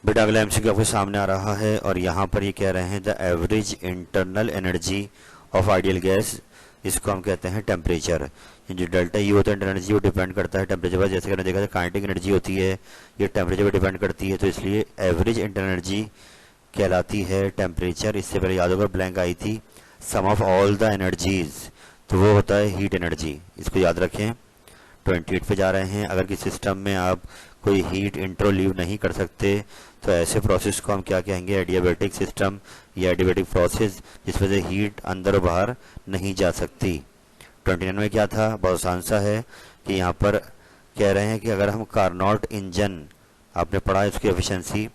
बेटा अगला एमसीक्यू आपके सामने आ रहा है और यहाँ पर ये कह रहे हैं the average internal energy of ideal gas, इसको हम कहते हैं टेम्परेचर। जो डेल्टा ई होता है इंटरनल एनर्जी, वो डिपेंड करता है टेम्परेचर पर। जैसे कि हमने देखा था काइनेटिक एनर्जी होती है, ये टेम्परेचर पर डिपेंड करती है, तो इसलिए एवरेज इंटरनल एनर्जी कहलाती है टेम्परेचर। इससे पहले याद होगा ब्लैंक आई थी सम ऑफ ऑल द एनर्जीज, तो वो होता है हीट एनर्जी। इसको याद रखें। 28 पे जा रहे हैं। अगर किसी सिस्टम में आप कोई हीट इंट्रोलीव नहीं कर सकते तो ऐसे प्रोसेस को हम क्या कहेंगे? एडियाबैटिक सिस्टम या एडियाबैटिक प्रोसेस, जिसमें से हीट अंदर बाहर नहीं जा सकती। 29 में क्या था? बहुत आसान सा है कि यहाँ पर कह रहे हैं कि अगर हम कार्नोट इंजन, आपने पढ़ा है उसकी एफिशिएंसी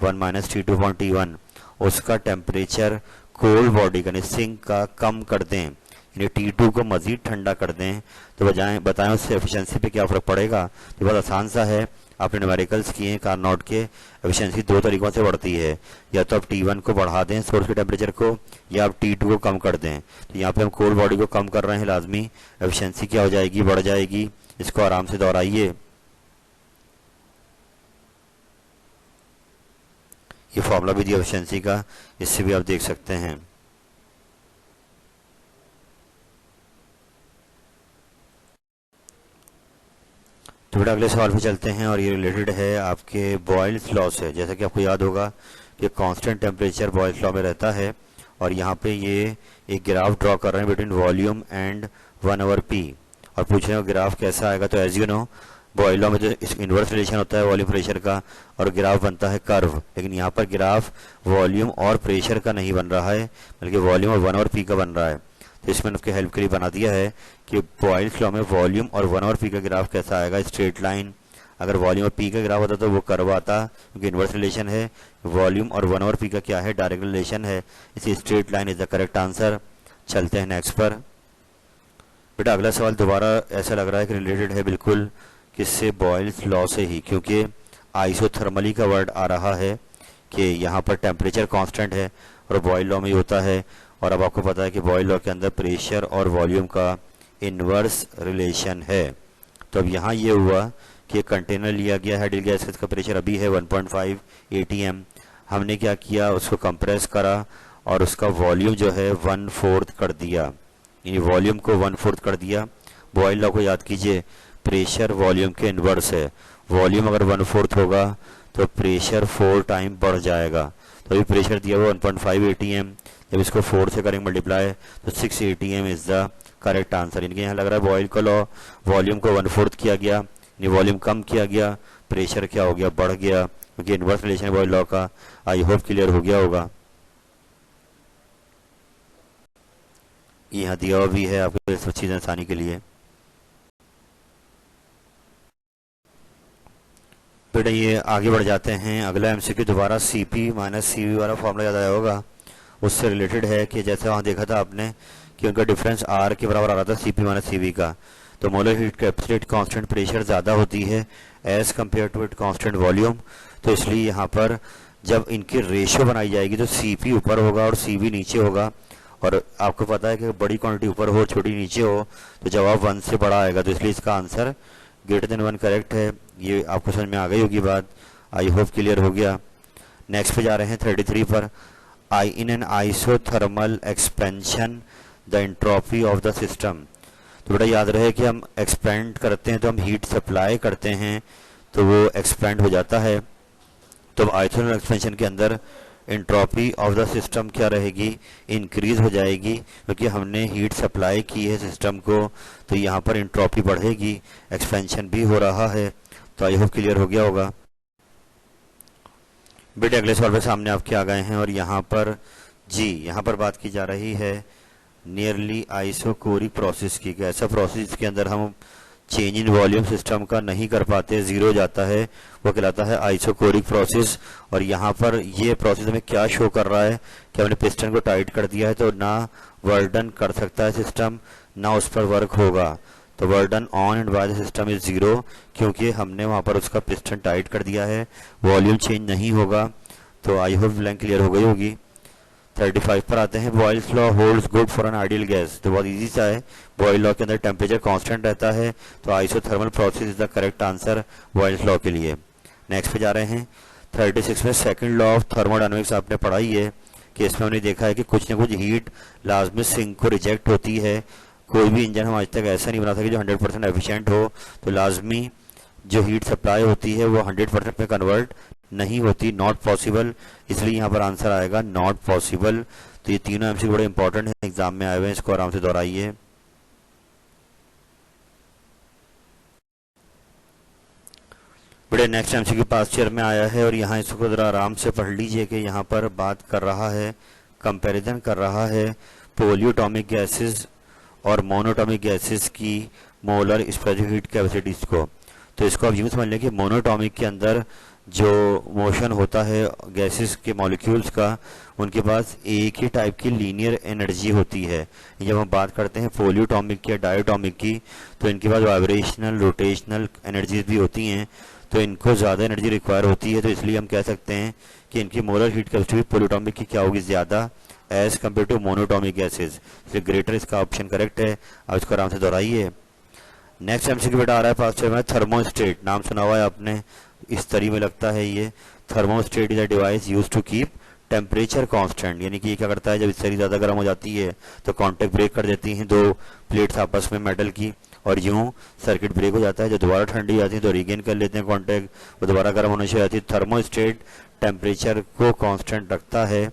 1 - T2.T1, उसका टेम्परेचर कोल्ड बॉडी का सिंक का कम कर दें, यानी T2 को मज़ीद ठंडा कर दें, तो बताएं उससे एफिशिएंसी पे क्या फ़र्क पड़ेगा? तो बहुत आसान सा है। आपने न्यूमेरिकल्स किए हैं। कार्नोट के एफिशिएंसी दो तरीक़ों से बढ़ती है, या तो आप T1 को बढ़ा दें सोर्स के टेम्परेचर को, या आप T2 को कम कर दें। तो यहाँ पे हम कोल्ड बॉडी को कम कर रहे हैं, लाजमी एफिशिएंसी क्या हो जाएगी? बढ़ जाएगी। इसको आराम से दोहराइए। ये फॉर्मूला भी दिया एफिशिएंसी का, इससे भी आप देख सकते हैं। तो बेटा अगले सवाल पे चलते हैं, और ये रिलेटेड है आपके बॉयल्स लॉ से। जैसा कि आपको याद होगा कि कांस्टेंट टेम्परेचर बॉयल्स लॉ में रहता है, और यहाँ पे ये एक ग्राफ ड्रॉ कर रहे हैं बिटवीन वॉल्यूम एंड 1/P, और पूछ रहे हो ग्राफ कैसा आएगा। तो as you know, Boyle law में जो इन्वर्स रिलेशन होता है वॉल्यूम प्रेशर का, और ग्राफ बनता है कर्व। लेकिन यहाँ पर ग्राफ वॉल्यूम और प्रेशर का नहीं बन रहा है, बल्कि वॉल्यूम और 1/P का बन रहा है। तो इसमें उसके हेल्प के लिए बना दिया है कि बॉयल्स लॉ में वॉल्यूम और 1/P का ग्राफ कैसा आएगा? Straight line. अगर वॉल्यूम और पी का ग्राफ होता तो वो कर्व आता, क्योंकि इन्वर्स रिलेशन है। वॉल्यूम और 1/P का क्या है? डायरेक्ट रिलेशन है। इसी straight line is the correct answer. चलते हैं नेक्स्ट पर। बेटा अगला सवाल दोबारा ऐसा लग रहा है कि रिलेटेड है बिल्कुल किससे? बॉयल्स लॉ से ही, क्योंकि आइसोथर्मली का वर्ड आ रहा है कि यहाँ पर टेम्परेचर कांस्टेंट है और बॉयल लॉ में ही होता है। और अब आपको पता है कि बॉयल लॉ के अंदर प्रेशर और वॉल्यूम का इन्वर्स रिलेशन है। तो अब यहाँ ये हुआ कि कंटेनर लिया गया है आइडियल गैस का प्रेशर अभी है 1.5 atm। हमने क्या किया? उसको कंप्रेस करा और उसका वॉल्यूम जो है 1/4 कर दिया, यानी वॉल्यूम को 1/4 कर दिया। बॉयल लॉ को याद कीजिए, प्रेशर वॉल्यूम के इन्वर्स है। वॉल्यूम अगर 1/4 होगा तो प्रेशर 4 टाइम बढ़ जाएगा। तो अभी प्रेशर दिया हुआ 1.5 atm, जब इसको 4 से करेंगे मल्टीप्लाई तो 6 atm is the correct answer. इनके यहाँ लग रहा है बॉयल का लॉ, वॉल्यूम को 1/4 किया गया, यानी वॉल्यूम कम किया गया, प्रेशर क्या हो गया? बढ़ गया, क्योंकि इन्वर्स रिलेशन है बॉयल लॉ का। आई होप क्लियर हो गया होगा। यहाँ दिया हुआ भी है आपको सब चीज़ें आसानी के लिए। बेटा ये आगे बढ़ जाते हैं। अगला एमसीक्यू दोबारा CP - CV वाला फॉर्मूला याद आया होगा, उससे रिलेटेड है कि जैसे वहाँ देखा था आपने कि उनका डिफरेंस R के बराबर आ रहा था CP - CV का। तो molar heat capacity at constant pressure ज़्यादा होती है as compare to it constant volume. तो इसलिए यहाँ पर जब इनकी रेशियो बनाई जाएगी तो CP ऊपर होगा और CV नीचे होगा। और आपको पता है कि बड़ी क्वांटिटी ऊपर हो छोटी नीचे हो तो जवाब 1 से बड़ा आएगा। तो इसलिए इसका आंसर >1 करेक्ट है। ये आपको समझ में आ गई होगी बात। आई होप क्लियर हो गया। नेक्स्ट पे जा रहे हैं 33 पर। In an isothermal expansion the entropy of the system. तो बेटा याद रहे कि हम एक्सपेंड करते हैं तो हम हीट सप्लाई करते हैं तो वो एक्सपेंड हो जाता है। तो आइसोथर्मल एक्सपेंशन के अंदर एंट्रोपी ऑफ द सिस्टम क्या रहेगी? इंक्रीज हो जाएगी, क्योंकि हमने हीट सप्लाई की है सिस्टम को। तो यहाँ पर एंट्रोपी बढ़ेगी, एक्सपेंशन भी हो रहा है। तो आई होप क्लियर हो गया होगा। बेटे अगले सवाल पे सामने आपके आ गए हैं, और यहाँ पर यहाँ पर बात की जा रही है नियरली आइसोकोरिक प्रोसेस की। ऐसा प्रोसेस के अंदर हम चेंज इन वॉल्यूम सिस्टम का नहीं कर पाते, जीरो हो जाता है, वो कहलाता है आइसोकोरिक प्रोसेस। और यहाँ पर ये प्रोसेस हमें क्या शो कर रहा है कि हमने पिस्टन को टाइट कर दिया है तो ना वर्डन कर सकता है सिस्टम, ना उस पर वर्क होगा। तो work done on and by the system is zero, क्योंकि हमने वहाँ पर उसका पिस्टन टाइट कर दिया है, वॉल्यूम चेंज नहीं होगा। तो आई होप ब्लैंक क्लियर हो गई होगी। 35 पर आते हैं। Boyle's law holds good for an ideal gas. तो बहुत इजी सा है, बॉयल लॉ के अंदर टेम्परेचर कांस्टेंट रहता है, तो isothermal process is the correct answer Boyle's law के लिए। नेक्स्ट पे जा रहे हैं 36 में। सेकंड लॉ ऑफ थर्मोडायनामिक्स आपने पढ़ाई है कि इसमें हमने देखा है कि कुछ ना कुछ हीट लाजमी सिंक को रिजेक्ट होती है। कोई भी इंजन हम आज तक ऐसा नहीं बना सके जो 100% एफिशिएंट हो, तो लाजमी जो हीट सप्लाई होती है वो 100% में कन्वर्ट नहीं होती, नॉट पॉसिबल। इसलिए यहाँ पर आंसर आएगा नॉट पॉसिबल। तो ये तीनों एमसीक्यू बड़े इंपॉर्टेंट है, एग्जाम में आए हुए हैं, इसको आराम से दोहराइए। बड़े नेक्स्ट एमसीक्यू पास्ट ईयर में आया है और यहाँ इसको ज़रा आराम से पढ़ लीजिए कि यहाँ पर बात कर रहा है, कंपैरिजन कर रहा है पोलियोटॉमिक गैसेस और मोनोटॉमिक गैसेस की मोलर स्पेसिफिक हीट कैपेसिटीज़ को। तो इसको आप यूँ समझ लें कि मोनोटॉमिक के अंदर जो मोशन होता है गैसेस के मॉलिक्यूल्स का, उनके पास एक ही टाइप की लीनियर एनर्जी होती है। जब हम बात करते हैं पोलियोटॉमिक या डायोटॉमिक की, तो इनके पास वाइब्रेशनल रोटेशनल एनर्जीज भी होती हैं, तो इनको ज़्यादा एनर्जी रिक्वायर होती है। तो इसलिए हम कह सकते हैं कि इनकी मोलर हीट कैपेसिटी पोलियोटॉमिक की क्या होगी, ज़्यादा as compare to monatomic gases. इसलिए ग्रेटर इसका ऑप्शन करेक्ट है। अब इसको आराम से दोहराइए। नेक्स्ट एमसीक्यू बेटा आ रहा है पास्ट ईयर में, थर्मोस्टेट। नाम सुना हुआ है आपने, इस तरी में लगता है ये। Thermostat is a device use to keep temperature constant, यानी कि ये क्या करता है, जब इससे ज़्यादा गर्म हो जाती है तो कांटेक्ट ब्रेक कर देती हैं दो प्लेट्स आपस में मेटल की, और यूं सर्किट ब्रेक हो जाता है। जब दोबारा ठंडी जाती है तो रीगेन कर लेते हैं कांटेक्ट, वो दोबारा गर्म होने से जाती है। थर्मोस्टेट टेम्परेचर को कांस्टेंट रखता है।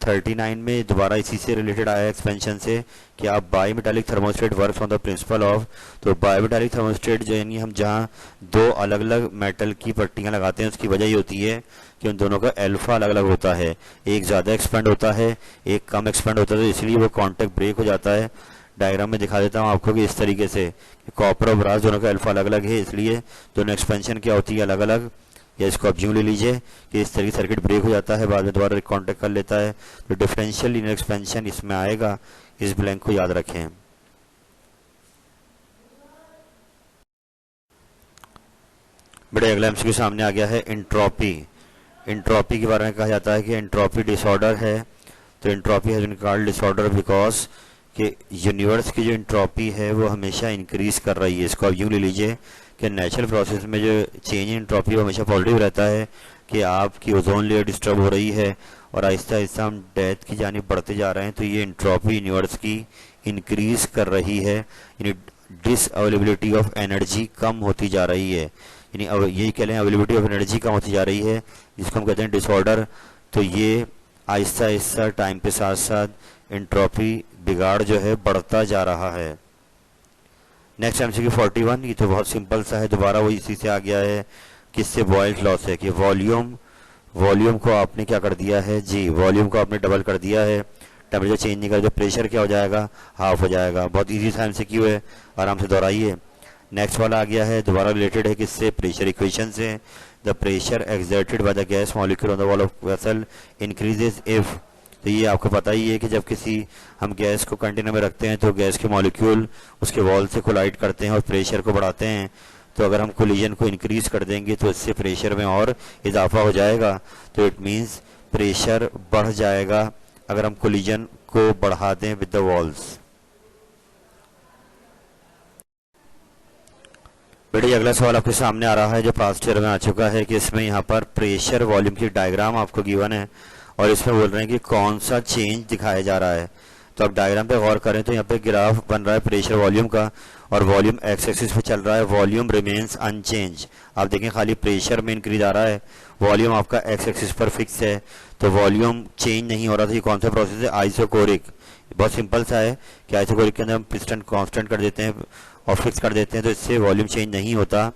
39 में दोबारा इसी से रिलेटेड आया एक्सपेंशन से कि आप bimetallic thermostat works on the principle of. तो बाईमेटालिक थर्मोस्टेट जो यानी हम जहाँ दो अलग अलग मेटल की पट्टियाँ लगाते हैं, उसकी वजह ये होती है कि उन दोनों का अल्फा अलग अलग होता है, एक ज़्यादा एक्सपेंड होता है, एक कम एक्सपेंड होता है, तो इसलिए वो कॉन्टेक्ट ब्रेक हो जाता है। डायग्राम में दिखा देता हूँ आपको कि इस तरीके से कॉपर और ब्रास दोनों का अल्फा अलग अलग है, इसलिए दोनों एक्सपेंशन क्या होती है, अलग अलग। या इसको आप यूँ ले लीजिए कि इस तरीके सर्किट ब्रेक हो जाता है, बाद में दोबारा कांटेक्ट कर लेता है, तो डिफरेंशियल लीनियर एक्सपेंशन इसमें आएगा। इस ब्लैंक को याद रखें। बड़े अगला एमसीक्यू सामने आ गया है, एंट्रोपी। एंट्रोपी के बारे में कहा जाता है कि एंट्रोपी डिसऑर्डर है। तो entropy has been called disorder because कि यूनिवर्स की जो एंट्रोपी है वो हमेशा इंक्रीज कर रही है। इसको आप यूँ ले लीजिए कि नेचुरल प्रोसेस में जो चेंज इन एंट्रोपी वो हमेशा पॉजिटिव रहता है कि आपकी ओजोन लेयर डिस्टर्ब हो रही है और आहिस्ता आहिस्ता हम डेथ की जानिब बढ़ते जा रहे हैं। तो ये एंट्रोपी यूनिवर्स की इंक्रीज कर रही है, यानी डिसअवेलेबिलिटी ऑफ एनर्जी कम होती जा रही है, यानी यही कह लें अवेलेबिलिटी ऑफ एनर्जी कम होती जा रही है, जिसको हम कहते हैं डिसऑर्डर। तो ये आहिस्ता आहिस्ता टाइम के साथ साथ एंट्रोपी बिगाड़ जो है बढ़ता जा रहा है। नेक्स्ट एमसीक्यू 41, ये तो बहुत सिंपल सा है, दोबारा वो इसी से आ गया है, किससे, बॉयल्स लॉ से, कि वॉल्यूम को आपने क्या कर दिया है जी, वॉल्यूम को आपने डबल कर दिया है, टेम्परेचर चेंज नहीं कर, जो प्रेशर क्या हो जाएगा, हाफ हो जाएगा। बहुत इजी सा एमसीक्यू है, आराम से दोहराइए। नेक्स्ट वाला आ गया है, दोबारा रिलेटेड है किससे, प्रेशर इक्वेशन से। The pressure exerted by the gas molecule on the wall of vessel increases if. तो ये आपको पता ही है कि जब किसी हम गैस को कंटेनर में रखते हैं तो गैस के मॉलिक्यूल उसके वॉल से कोलाइड करते हैं और प्रेशर को बढ़ाते हैं। तो अगर हम कोलिजन को इंक्रीज कर देंगे तो इससे प्रेशर में और इजाफा हो जाएगा, तो इट मीन्स प्रेशर बढ़ जाएगा अगर हम कोलिजन को बढ़ा दें विद द वॉल्स। बेटे अगला सवाल आपके सामने आ रहा है जो पास्ट ईयर में आ चुका है, कि इसमें यहाँ पर प्रेशर वॉल्यूम की डायग्राम आपको गिवन है और इसमें बोल रहे हैं कि कौन सा चेंज दिखाया जा रहा है। तो आप डायग्राम पे गौर करें तो यहाँ पे ग्राफ बन रहा है प्रेशर वॉल्यूम का, और वॉल्यूम एक्स एक्सिस पे चल रहा है, वॉल्यूम रिमेन्स अनचेंज। आप देखें खाली प्रेशर में इंक्रीज आ रहा है, वॉल्यूम आपका एक्स एक्सिस पर फिक्स है, तो वॉल्यूम चेंज नहीं हो रहा था। ये कौन सा प्रोसेस है, आइसोकोरिक। बहुत सिंपल सा है कि आइसोकोरिक के अंदर हम पिस्टन कांस्टेंट कर देते हैं और फिक्स कर देते हैं, तो इससे वॉल्यूम चेंज नहीं होता।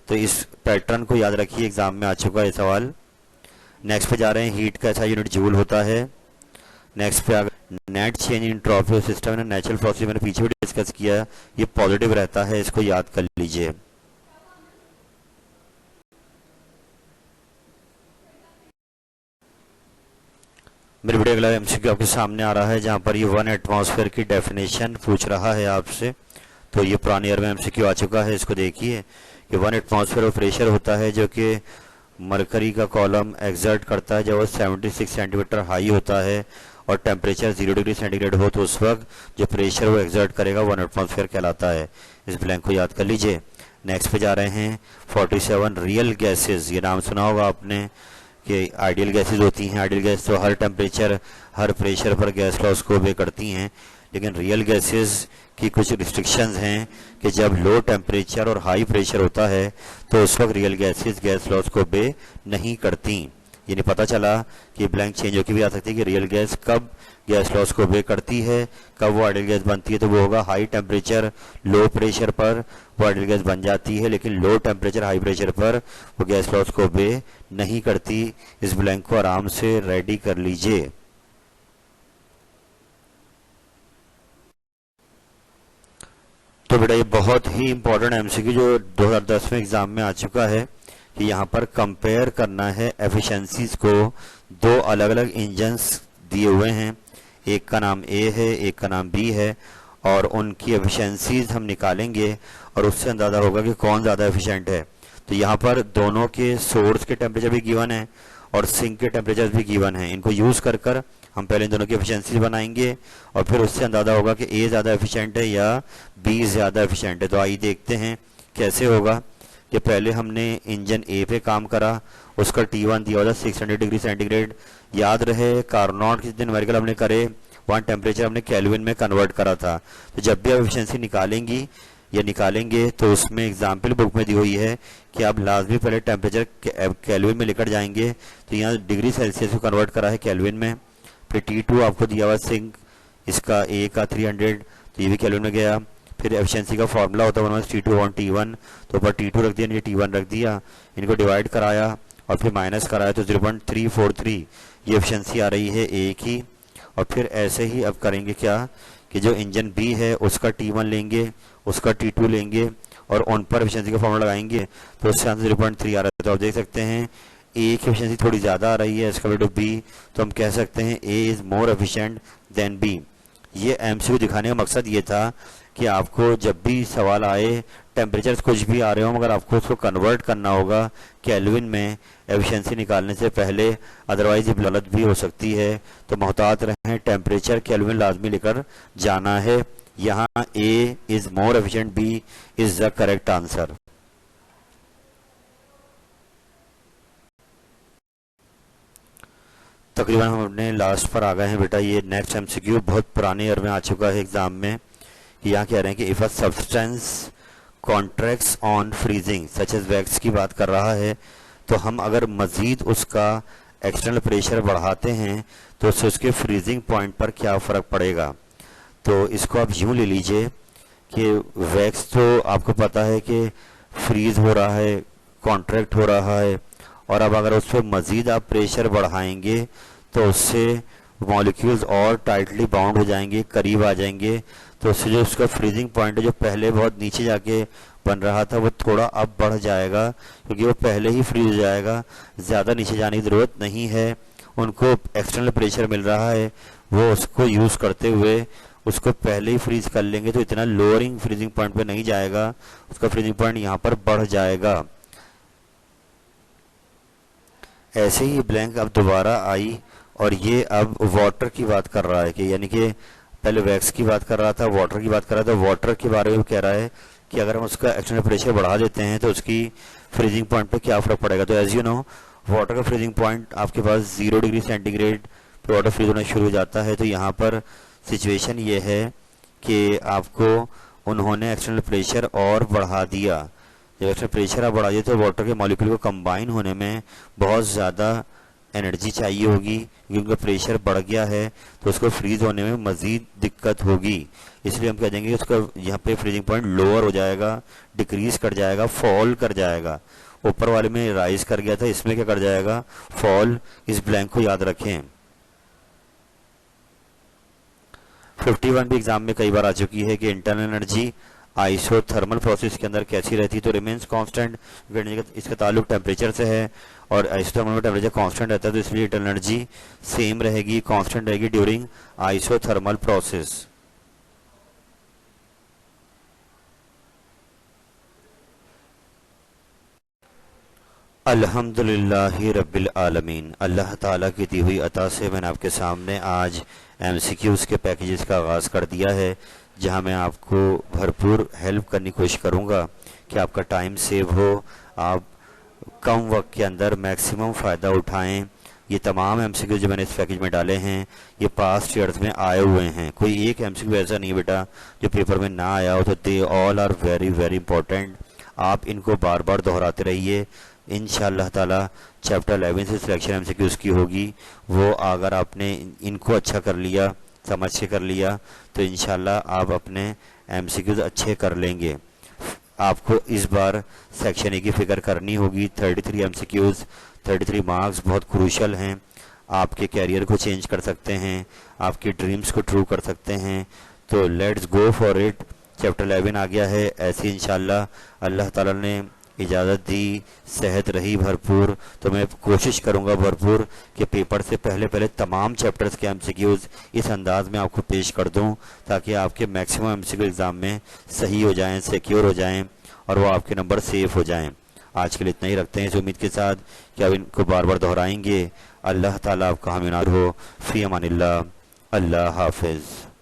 तो इस पैटर्न को याद रखिए, एग्जाम में आ चुका है सवाल। नेक्स्ट पे जा रहे हैं, हीट का ऐसा यूनिट जूल होता है। नेक्स्ट पे net change in entropy system ने नेचुरल प्रोसेस मैंने पीछे भी डिस्कस किया, ये पॉजिटिव रहता है, इसको याद कर लीजिए। मेरे बड़े अगला एमसीक्यू आपके सामने आ रहा है जहां पर ये 1 एटमॉस्फेयर की डेफिनेशन पूछ रहा है आपसे। तो ये पुराने ईयर में एमसीक्यू आ चुका है, इसको देखिए कि 1 एटमॉस्फेयर ऑफ प्रेशर होता है जो कि मरकरी का कॉलम एग्जर्ट करता है जब वो 76 सेंटीमीटर हाई होता है और टेम्परेचर 0 डिग्री सेंटीग्रेड हो, तो उस वक्त जो प्रेशर वो एग्जर्ट करेगा 1 एटमॉस्फेयर कहलाता है। इस ब्लैंक को याद कर लीजिए। नेक्स्ट पे जा रहे हैं 47, रियल गैसेस। ये नाम सुना होगा आपने कि आइडियल गैसेस होती हैं। आइडियल गैस तो हर टेम्परेचर हर प्रेशर पर गैस लॉस को ओबे करती हैं, लेकिन रियल गैसेस की कुछ रिस्ट्रिक्शंस हैं कि जब लो टेम्परेचर और हाई प्रेशर होता है तो उस वक्त रियल गैसेस गैस लॉस को ओबे नहीं करती। यानी पता चला कि ब्लैंक चेंज होकर भी आ सकती है कि रियल गैस कब गैस लॉस को ओबे करती है, कब वो आइडियल गैस बनती है। तो वो होगा हाई टेम्परेचर लो प्रेशर पर वो आइडियल गैस बन जाती है, लेकिन लो टेम्परेचर हाई प्रेशर पर वो गैस लॉस को ओबे नहीं करती। इस ब्लैंक को आराम से रेडी कर लीजिए। तो बेटा ये बहुत ही इंपॉर्टेंट एमसीक्यू जो 2010 में एग्जाम में आ चुका है कि यहाँ पर कंपेयर करना है एफिशिएंसीज को। दो अलग अलग इंजन्स दिए हुए हैं, एक का नाम ए है, एक का नाम बी है, और उनकी एफिशिएंसीज हम निकालेंगे और उससे अंदाज़ा होगा कि कौन ज़्यादा एफिशिएंट है। तो यहाँ पर दोनों के सोर्स के टेम्परेचर भी गिवन है और सिंक के टेम्परेचर भी गिवन है। इनको यूज़ कर हम पहले इन दोनों की एफिशिएंसी बनाएंगे और फिर उससे अंदाज़ा होगा कि ए ज़्यादा एफिशिएंट है या बी ज़्यादा एफिशिएंट है। तो आइए देखते हैं कैसे होगा। कि पहले हमने इंजन ए पे काम करा, उसका T1 दिया हुआ था 600 डिग्री सेंटीग्रेड। याद रहे कार्नोट के जितने न्यूमेरिकल हमने करे वहाँ टेम्परेचर हमने केल्विन में कन्वर्ट करा था। तो जब भी आप एफिशिएंसी निकालेंगी या निकालेंगे तो उसमें एग्जाम्पल बुक में दी हुई है कि आप लाजमी पहले टेम्परेचर केल्विन में लेकर जाएंगे। तो यहाँ डिग्री सेल्सियस को कन्वर्ट करा है केल्विन में। फिर T2 आपको दिया हुआ सिंक, इसका ए का 300, तो ये भी केल्विन में गया। फिर एफिशिएंसी का फॉर्मूला होता है T2/T1, तो ऊपर T2 रख दिया, नीचे T1 रख दिया, इनको डिवाइड कराया और फिर माइनस कराया तो 0.343 ये एफिशिएंसी आ रही है ए की। और फिर ऐसे ही अब करेंगे क्या कि जो इंजन बी है उसका T1 लेंगे, उसका T2 लेंगे और उन पर एफिशिएंसी का फॉर्मूला लगाएंगे तो उससे आंसर 0.3 आ रहा है। तो आप देख सकते हैं ए की एफिशिएंसी थोड़ी ज़्यादा आ रही है एज कम्पेयर टू बी, तो हम कह सकते हैं A is more efficient than B. ये एमसीक्यू दिखाने का मकसद ये था कि आपको जब भी सवाल आए टेम्परेचर कुछ भी आ रहे हो मगर आपको उसको कन्वर्ट करना होगा केल्विन में एफिशिएंसी निकालने से पहले, अदरवाइज ये गलत भी हो सकती है। तो मोहतात रहें, टेम्परेचर केल्विन लाजमी लेकर जाना है। यहाँ A is more efficient, B is the correct answer. तकरीबन हम अपने लास्ट पर आ गए हैं बेटा। ये नेक्स्ट एमसीक्यू बहुत पुराने ईयर में आ चुका है एग्जाम में। यहाँ कह रहे हैं कि if a substance contracts on freezing such as wax की बात कर रहा है, तो हम अगर मज़ीद उसका एक्सटर्नल प्रेशर बढ़ाते हैं तो उससे उसके फ्रीजिंग पॉइंट पर क्या फ़र्क पड़ेगा। तो इसको आप यूँ ले लीजिए कि वैक्स तो आपको पता है कि फ्रीज हो रहा है, कॉन्ट्रैक्ट हो रहा है, और अब अगर उस पर मज़ीद आप प्रेशर बढ़ाएंगे तो उससे मॉलिक्यूल्स और टाइटली बाउंड हो जाएंगे, करीब आ जाएंगे। तो उससे जो उसका फ्रीजिंग पॉइंट है जो पहले बहुत नीचे जाके बन रहा था वो थोड़ा अब बढ़ जाएगा क्योंकि वो पहले ही फ्रीज हो जाएगा, ज़्यादा नीचे जाने की ज़रूरत नहीं है। उनको एक्सटर्नल प्रेशर मिल रहा है, वो उसको यूज़ करते हुए उसको पहले ही फ्रीज कर लेंगे तो इतना लोअरिंग फ्रीजिंग पॉइंट पे नहीं जाएगा, उसका फ्रीजिंग पॉइंट यहाँ पर बढ़ जाएगा। ऐसे ही ब्लैंक अब दोबारा आई और ये अब वाटर की बात कर रहा है कि यानी कि पहले वैक्स की बात कर रहा था, वाटर की बात कर रहा था। वाटर के बारे में कह रहा है कि अगर हम उसका एक्सटर्नल प्रेशर बढ़ा देते हैं तो उसकी फ्रीजिंग पॉइंट पे क्या फ़र्क पड़ेगा। तो एज यू नो वाटर का फ्रीजिंग पॉइंट आपके पास 0 डिग्री सेंटीग्रेड पे वाटर फ्रीज होना शुरू हो जाता है। तो यहाँ पर सिचुएशन ये है कि आपको उन्होंने एक्सटर्नल प्रेशर और बढ़ा दिया। जब एक्सटर्नल प्रेशर आप बढ़ा दिए तो वाटर के मॉलिक्यूल को कंबाइन होने में बहुत ज़्यादा एनर्जी चाहिए होगी क्योंकि उनका प्रेशर बढ़ गया है, तो उसको फ्रीज होने में मज़ीद दिक्कत होगी। इसलिए हम कह देंगे उसका यहाँ पे फ्रीजिंग पॉइंट लोअर हो जाएगा, डिक्रीज कर जाएगा, फॉल कर जाएगा। ऊपर वाले में राइज कर गया था, इसमें क्या कर जाएगा, फॉल। इस ब्लैंक को याद रखें। 51 भी एग्जाम में कई बार आ चुकी है कि इंटरनल एनर्जी आइसोथर्मल प्रोसेस के अंदर कैसी रहती है। तो रिमेन्स कांस्टेंट, इसका ताल्लुक टेम्परेचर से है और आइसोथर्मल में टेम्परेचर कांस्टेंट रहता है, तो इसलिए इंटरनल एनर्जी सेम रहेगी, कांस्टेंट रहेगी ड्यूरिंग आइसोथर्मल प्रोसेस। अल्हम्दुलिल्लाहि रब्बिल आलमीन। अल्लाह ताला की दी हुई अता से मैंने आपके सामने आज एमसीक्यूज़ के पैकेजेस का आगाज़ कर दिया है, जहां मैं आपको भरपूर हेल्प करने की कोशिश करूंगा कि आपका टाइम सेव हो, आप कम वक्त के अंदर मैक्सिमम फ़ायदा उठाएं। ये तमाम एमसीक्यू जो मैंने इस पैकेज में डाले हैं ये पास्ट ईयर्स में आए हुए हैं, कोई एक एमसीक्यू ऐसा नहीं बेटा जो पेपर में ना आया हो। तो they all are very very important. आप इनको बार बार दोहराते रहिए, इंशाअल्लाह ताला चैप्टर 11 से सिलेक्शन एमसीक्यूज़ की होगी। वो अगर आपने इनको अच्छा कर लिया, समझ के कर लिया, तो इंशाअल्लाह आप अपने एमसीक्यूज़ अच्छे कर लेंगे। आपको इस बार सेक्शन ए की फ़िक्र करनी होगी। 33 एमसीक्यूज़, 33 मार्क्स बहुत क्रूशल हैं, आपके कैरियर को चेंज कर सकते हैं, आपकी ड्रीम्स को ट्रू कर सकते हैं। तो let's go for it. Chapter 11 आ गया है। ऐसे इंशाल्लाह अल्लाह ताला ने इजाज़त दी, सेहत रही भरपूर, तो मैं कोशिश करूंगा भरपूर कि पेपर से पहले पहले तमाम चैप्टर्स के एमसीक्यूज़ इस अंदाज में आपको पेश कर दूं, ताकि आपके मैक्सिमम एमसीक्यू एग्ज़ाम में सही हो जाएं, सिक्योर हो जाएं और वो आपके नंबर सेफ हो जाएं। आज के लिए इतना ही रखते हैं, इस उम्मीद के साथ कि आप इनको बार बार दोहराएंगे। अल्लाह ताला आपका हामीनार हो। फ़ी अमानिल्लाह। अल्लाह हाफिज़।